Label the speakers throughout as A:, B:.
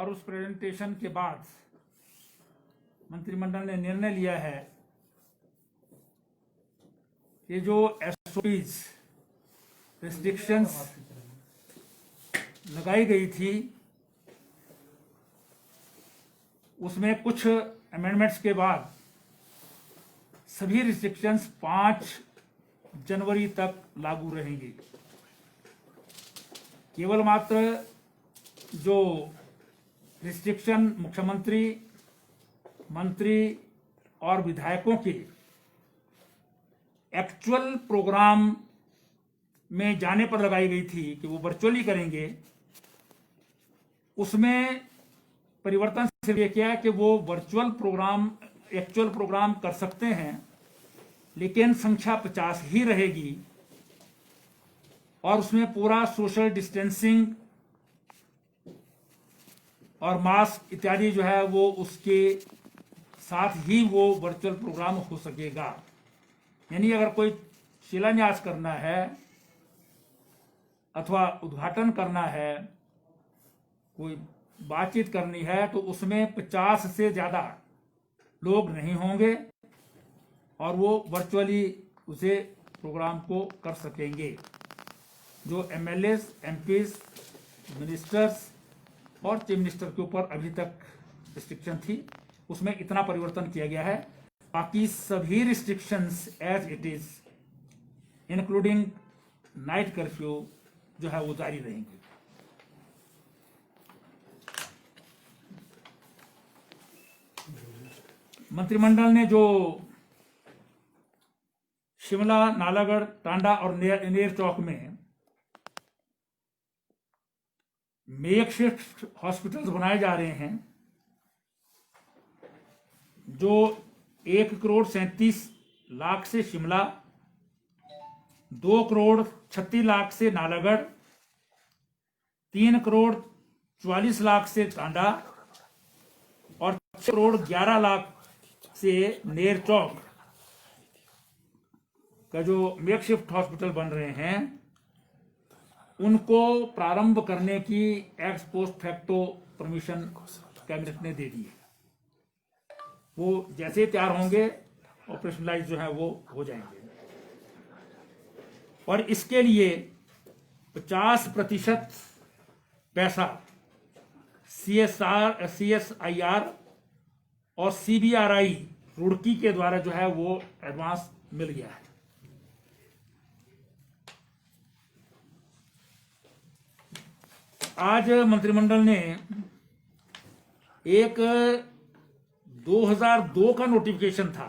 A: और उस प्रेजेंटेशन के बाद मंत्रिमंडल ने निर्णय लिया है कि जो एसओपीज रिस्ट्रिक्शंस लगाई गई थी उसमें कुछ अमेंडमेंट्स के बाद सभी रिस्ट्रिक्शंस 5 जनवरी तक लागू रहेंगी। केवल मात्र जो रिस्ट्रिक्शन मुख्यमंत्री, मंत्री और विधायकों के एक्चुअल प्रोग्राम में जाने पर लगाई गई थी कि वो वर्चुअली करेंगे, उसमें परिवर्तन सिर्फ ये किया कि वो वर्चुअल प्रोग्राम एक्चुअल प्रोग्राम कर सकते हैं, लेकिन संख्या 50 ही रहेगी और उसमें पूरा सोशल डिस्टेंसिंग और मास्क इत्यादि जो है वो उसके साथ ही वो वर्चुअल प्रोग्राम हो सकेगा। यानी अगर कोई शिलान्यास करना है अथवा उद्घाटन करना है, कोई बातचीत करनी है, तो उसमें 50 से ज़्यादा लोग नहीं होंगे और वो वर्चुअली उसे प्रोग्राम को कर सकेंगे। जो एमएलएस, एमपीज, मिनिस्टर्स और चीफ मिनिस्टर के ऊपर अभी तक रिस्ट्रिक्शन थी, उसमें इतना परिवर्तन किया गया है। बाकी सभी restrictions as it is including night curfew जो है वो जारी रहेंगी। मंत्रिमंडल ने जो शिमला, नालागढ़, टांडा और नेर चौक में मेकशिफ्ट हॉस्पिटल्स बनाए जा रहे हैं, जो 1,37,00,000 से शिमला, 2,36,00,000 से नालागढ़, 3,44,00,000 से टांडा और 6,11,00,000 से नेर चौक का जो मेकशिफ्ट हॉस्पिटल बन रहे हैं, उनको प्रारंभ करने की x post facto permission cabinet ने दे दी है। वो जैसे तैयार होंगे ऑपरेशनलाइज जो है वो हो जाएंगे और इसके लिए 50% पैसा CSIR और CBRI रुड़की के द्वारा जो है वो एडवांस मिल गया है। आज मंत्रिमंडल ने एक 2002 का नोटिफिकेशन था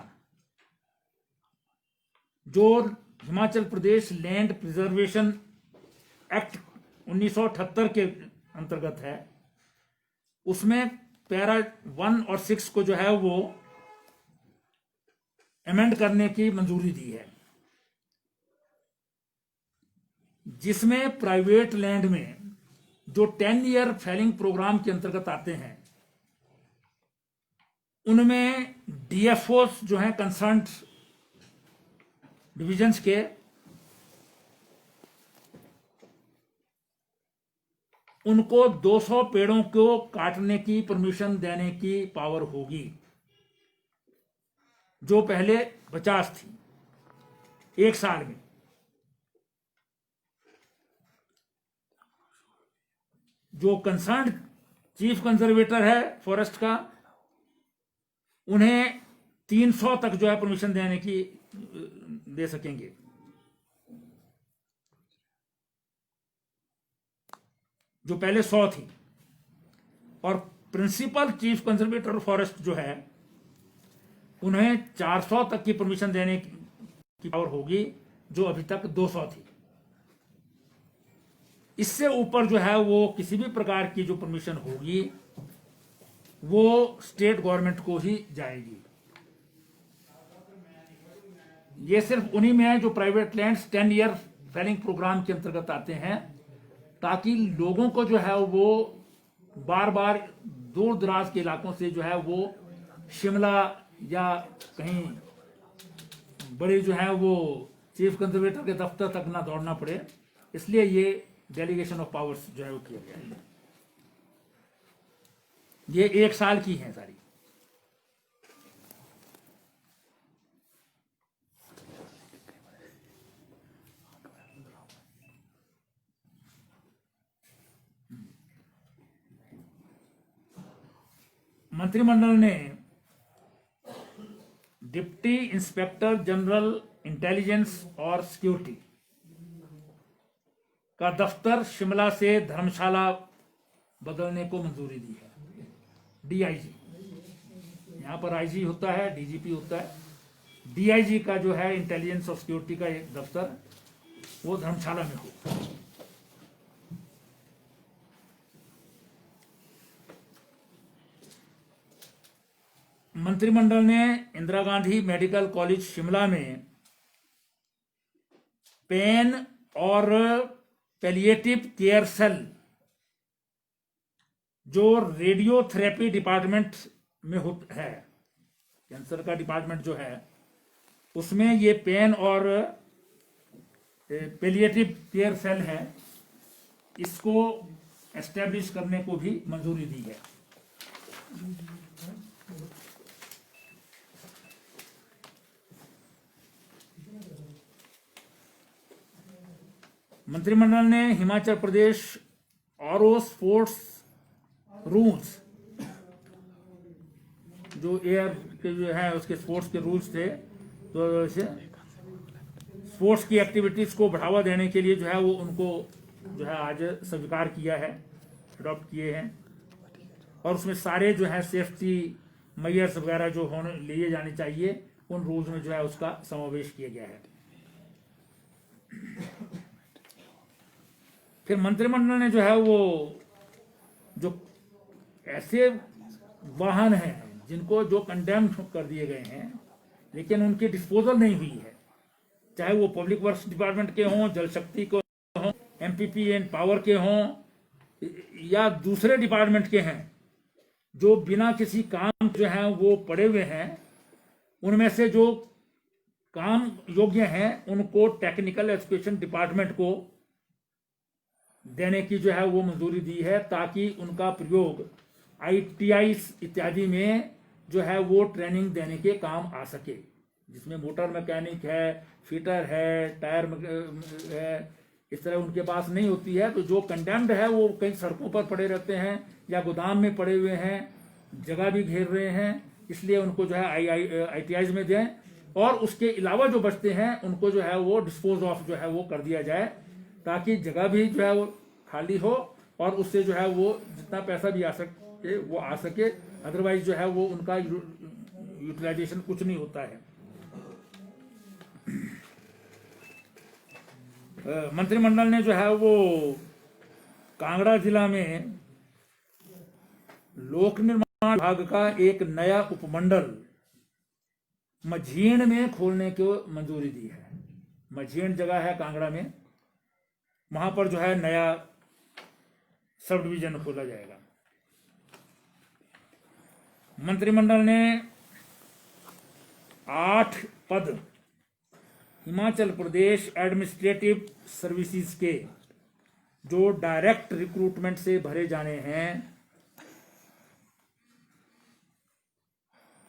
A: जो Himachal Pradesh land preservation act 1978 के अंतर्गत है, उसमें पैरा 1 और 6 को जो है वो अमेंड करने की मंजूरी दी है, जिसमें प्राइवेट लैंड में जो 10 ईयर फेलिंग प्रोग्राम के अंतर्गत आते हैं, उनमें डीएफओस जो हैं कंसर्न्ड डिविजन्स के, उनको 200 पेड़ों को काटने की परमिशन देने की पावर होगी, जो पहले 50 थी एक साल में। जो कंसर्न्ड चीफ कंजर्वेटर है फॉरेस्ट का, उन्हें 300 तक जो है परमिशन देने की दे सकेंगे। जो पहले 100 थी। और प्रिंसिपल चीफ कंजर्वेटर फॉरेस्ट जो है, उन्हें 400 तक की परमिशन देने की पावर होगी, जो अभी तक 200 थी। इससे ऊपर जो है वो किसी भी प्रकार की जो परमिशन होगी वो स्टेट गवर्नमेंट को ही जाएगी। ये सिर्फ उन्हीं में है जो private lands 10 year felling programme के अंतर्गत आते हैं, ताकि लोगों को जो है वो बार बार दूर दराज के इलाकों से जो है वो शिमला या कहीं बड़े जो है वो चीफ कंजर्वेटर के दफ्तर तक ना दौड़ना पड़े, इसलिए ये डेलीगेशन ऑफ पावर्स जो है वो किया गया है। ये 1 साल की हैं सारी। मंत्रिमंडल ने डिप्टी इंस्पेक्टर जनरल इंटेलिजेंस और सिक्योरिटी का दफ्तर शिमला से धर्मशाला बदलने को मंजूरी दी है। डीआईजी, यहाँ पर आईजी होता है, डीजीपी होता है। डीआईजी का जो है इंटेलिजेंस और सिक्योरिटी का एक दफ्तर, वो धर्मशाला में हो। मंत्रिमंडल ने इंदिरा गांधी मेडिकल कॉलेज शिमला में पेन और पैलिएटिव केयर सेल, जो रेडियोथेरेपी डिपार्टमेंट में है, कैंसर का डिपार्टमेंट जो है, उसमें ये पेन और पैलिएटिव केयर सेल है, इसको एस्टेब्लिश करने को भी मंजूरी दी है। मंत्रिमंडल ने हिमाचल प्रदेश ऑरो स्पोर्ट्स रूल्स, जो एयर के जो है उसके स्पोर्ट्स के रूल्स थे, तो स्पोर्ट्स की एक्टिविटीज को बढ़ावा देने के लिए जो है वो उनको जो है आज स्वीकार किया है, अडॉप्ट किए हैं। और उसमें सारे जो है सेफ्टी मेजर्स वगैरह जो होने लिए जाने चाहिए, उन रूल्स में जो है उसका समावेश किया गया है। फिर मंत्रिमंडल ने जो है वो जो ऐसे वाहन हैं जिनको जो कंडेम कर दिए गए हैं लेकिन उनकी डिस्पोजल नहीं हुई है, चाहे वो पब्लिक वर्क्स डिपार्टमेंट के हों, जल शक्ति के हों, एमपीपी एंड पावर के हों या दूसरे डिपार्टमेंट के हैं, जो बिना किसी काम जो है वो पड़े हुए हैं, उनमें से जो काम योग्य हैं उनको टेक्निकल एजुकेशन डिपार्टमेंट को देने की जो है वो मंजूरी दी है, ताकि उनका प्रयोग आईटीआई इत्यादि में जो है वो ट्रेनिंग देने के काम आ सके, जिसमें मोटर मैकेनिक है, फिटर है, टायर है, इस तरह उनके पास नहीं होती है। तो जो कंडेम्ड है वो कहीं सड़कों पर पड़े रहते हैं या गोदाम में पड़े हुए हैं, जगह भी घेर रहे हैं, इसलिए उनको जो है आईटीआई में दें। और उसके अलावा जो बचते हैं उनको जो है वो डिस्पोज ऑफ जो है वो कर दिया जाए, ताकि जगह भी जो है वो खाली हो और उससे जो है वो जितना पैसा भी आ सके वो आ सके, अदरवाइज जो है वो उनका यूटिलाइजेशन कुछ नहीं होता है। मंत्रिमंडल ने जो है वो कांगड़ा जिला में लोक निर्माण विभाग का एक नया उपमंडल मझीण में खोलने को मंजूरी दी है। मझीण जगह है कांगड़ा में, वहां पर जो है नया सब डिवीजन खोला जाएगा। मंत्रिमंडल ने 8 पद हिमाचल प्रदेश एडमिनिस्ट्रेटिव सर्विसेज के जो डायरेक्ट रिक्रूटमेंट से भरे जाने हैं,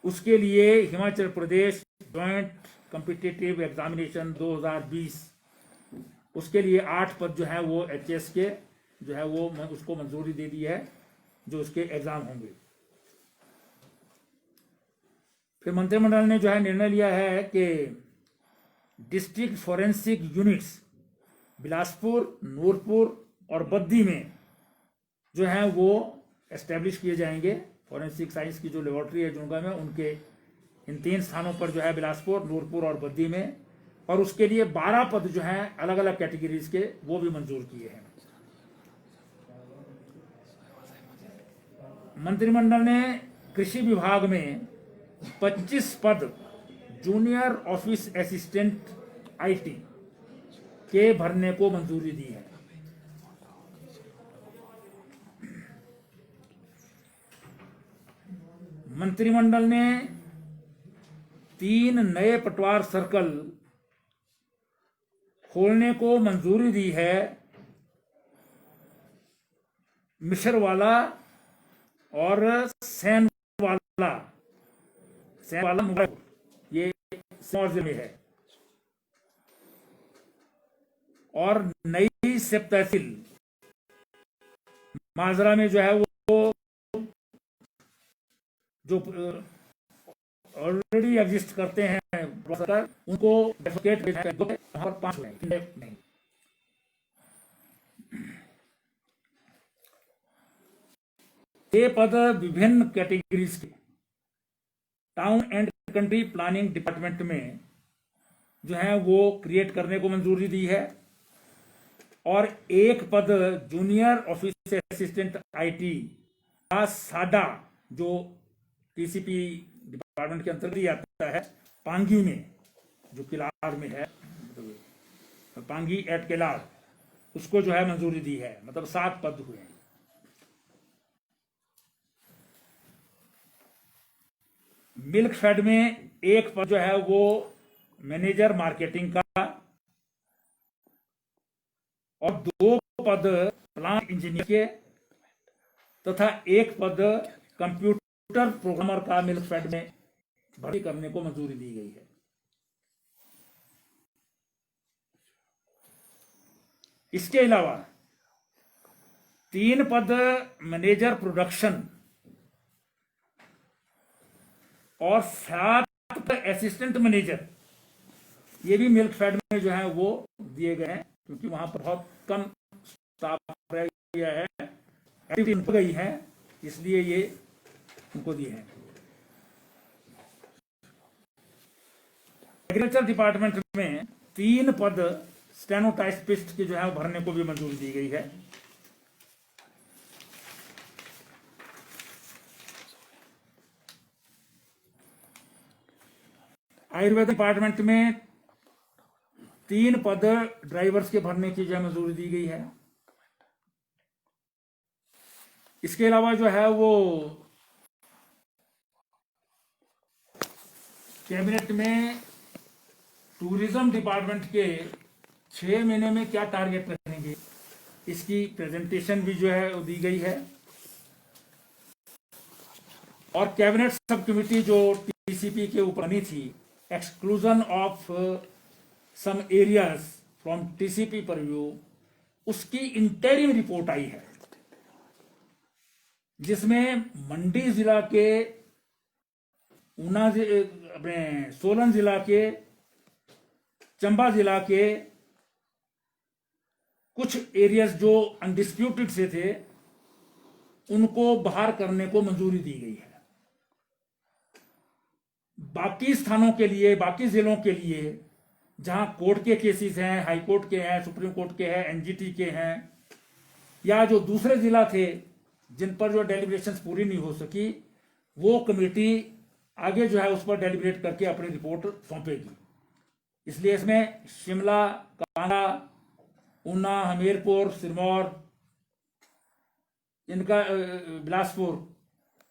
A: उसके लिए Himachal Pradesh joint competitive examination 2020, उसके लिए 8 पद जो है वो एचएस के जो है वो उसको मंजूरी दे दी है, जो उसके एग्जाम होंगे। फिर मंत्रिमंडल ने जो है निर्णय लिया है कि district forensic units Bilaspur, Nurpur और बद्दी में जो है वो एस्टेब्लिश किए जाएंगे। फॉरेंसिक साइंस की जो लेबोरेटरी है जुनगा में, उनके इन 3 स्थानों पर जो है बिलासपुर, नूरपुर और बद्दी में, और उसके लिए 12 पद जो हैं अलग अलग कैटेगरीज के वो भी मंजूर किए हैं। मंत्रिमंडल ने कृषि विभाग में 25 पद जूनियर ऑफिस असिस्टेंट आईटी के भरने को मंजूरी दी है। मंत्रिमंडल ने 3 नए पटवार सर्कल खोलने को मंजूरी दी है, मिशरवाला और सैन वाला मुबारक, ये सिरमौर जिले में है। और नई सिप तहसील माजरा में जो है वो जो ऑलरेडी एग्जिस्ट करते हैं उनको वहां पर 5 हुए। ये पद विभिन्न कैटेगरीज के town and country planning department में जो है वो क्रिएट करने को मंजूरी दी है। और एक पद जूनियर ऑफिस असिस्टेंट आईटी का साडा जो टीसीपी डिपार्टमेंट के अंतर्गत आता है, पांगी में जो किलार में है, पांगी एट किलार, उसको जो है मंजूरी दी है। मतलब 7 पद हुए हैं। मिल्क फेड में एक पद जो है वो मैनेजर मार्केटिंग का, और 2 पद प्लांट इंजीनियर के तथा एक पद कंप्यूटर प्रोग्रामर का मिल्क फेड में भर्ती करने को मंजूरी दी गई है। इसके अलावा 3 पद मैनेजर प्रोडक्शन और 7 असिस्टेंट मैनेजर, ये भी मिल्क फेड में जो है वो दिए गए हैं, क्योंकि वहां पर बहुत कम स्टाफ रह गया है, एक्टिविटी हो गई है, इसलिए ये उनको दिए हैं। एग्रीकल्चर डिपार्टमेंट में 3 पद स्टेनोटाइपिस्ट के जो है भरने को भी मंजूरी दी गई है। आयुर्वेद डिपार्टमेंट में 3 पद ड्राइवर्स के भरने की जो है मंजूरी दी गई है। इसके अलावा जो है वो कैबिनेट में टूरिज्म डिपार्टमेंट के 6 महीने में क्या टारगेट रखेंगे, इसकी प्रेजेंटेशन भी जो है वो दी गई है। और कैबिनेट सब कमेटी जो टीसीपी के ऊपर बनी थी, exclusion of some areas from TCP purview, उसकी इंटरिम रिपोर्ट आई है, जिसमें मंडी जिला के, अपने सोलन जिला के, चंबा जिला के कुछ एरियाज जो अनडिस्प्यूटेड से थे, उनको बाहर करने को मंजूरी दी गई है। बाकी स्थानों के लिए, बाकी जिलों के लिए जहां कोर्ट के केसेस हैं, हाई कोर्ट के हैं, सुप्रीम कोर्ट के हैं, एनजीटी के हैं, या जो दूसरे जिला थे जिन पर जो डेलिब्रेशंस पूरी नहीं हो सकी, वो कमेटी आगे जो है उस पर डेलिब्रेट करके अपनी रिपोर्ट सौंपेगी। इसलिए इसमें शिमला, कांगड़ा, ऊना, हमीरपुर, सिरमौर, इनका बिलासपुर,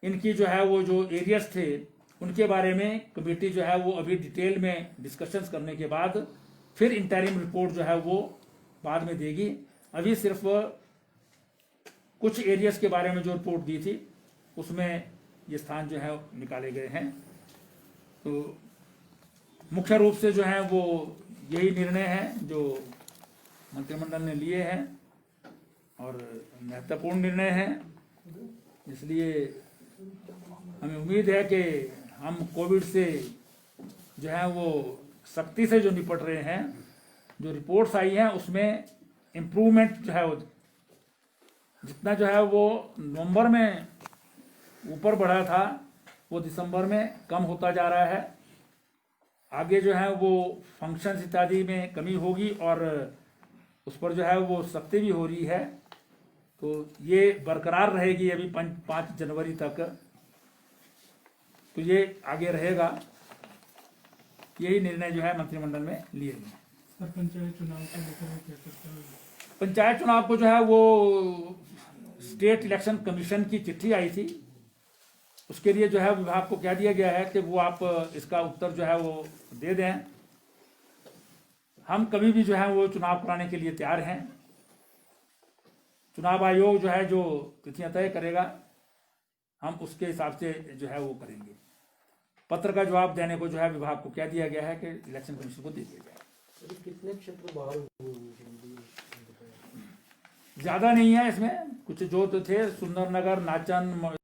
A: इनकी जो है वो जो एरियाज थे उनके बारे में कमेटी जो है वो अभी डिटेल में डिस्कशंस करने के बाद फिर इंटरिम रिपोर्ट जो है वो बाद में देगी। अभी सिर्फ कुछ एरियाज के बारे में जो रिपोर्ट दी थी उसमें ये स्थान जो है निकाले गए हैं। तो मुख्य रूप से जो है वो यही निर्णय है जो मंत्रिमंडल ने लिए हैं, और महत्वपूर्ण निर्णय है। इसलिए हमें उम्मीद है कि हम कोविड से जो है वो सख्ती से जो निपट रहे हैं, जो रिपोर्ट्स आई हैं उसमें इम्प्रूवमेंट जो है वो जितना जो है वो नवंबर में ऊपर बढ़ा था, वो दिसंबर में कम होता जा रहा है। आगे जो है वो फंक्शंस इत्यादि में कमी होगी और उस पर जो है वो सख्ती भी हो रही है। तो ये बरकरार रहेगी अभी 5 जनवरी तक, तो ये आगे रहेगा। यही निर्णय जो है मंत्रिमंडल में लिए गए।
B: सर, पंचायत चुनाव को लेकर क्या चर्चा हुई?
A: पंचायत चुनाव को जो है वो स्टेट इलेक्शन कमीशन की चिट्ठी आई थी, उसके लिए जो है विभाग को कह दिया गया है कि वो आप इसका उत्तर जो है वो दे दें। हम कभी भी जो है वो चुनाव कराने के लिए तैयार हैं। चुनाव आयोग जो है जो तिथियां तय करेगा, हम उसके हिसाब से जो है वो करेंगे। पत्र का जवाब देने को जो है विभाग को क्या दिया गया है कि इलेक्शन कमीशन को दे दिया जाए।
C: कितने क्षेत्र बाहर हुए
A: ज्यादा नहीं है इसमें, कुछ जो तो थे सुंदरनगर, नाचन,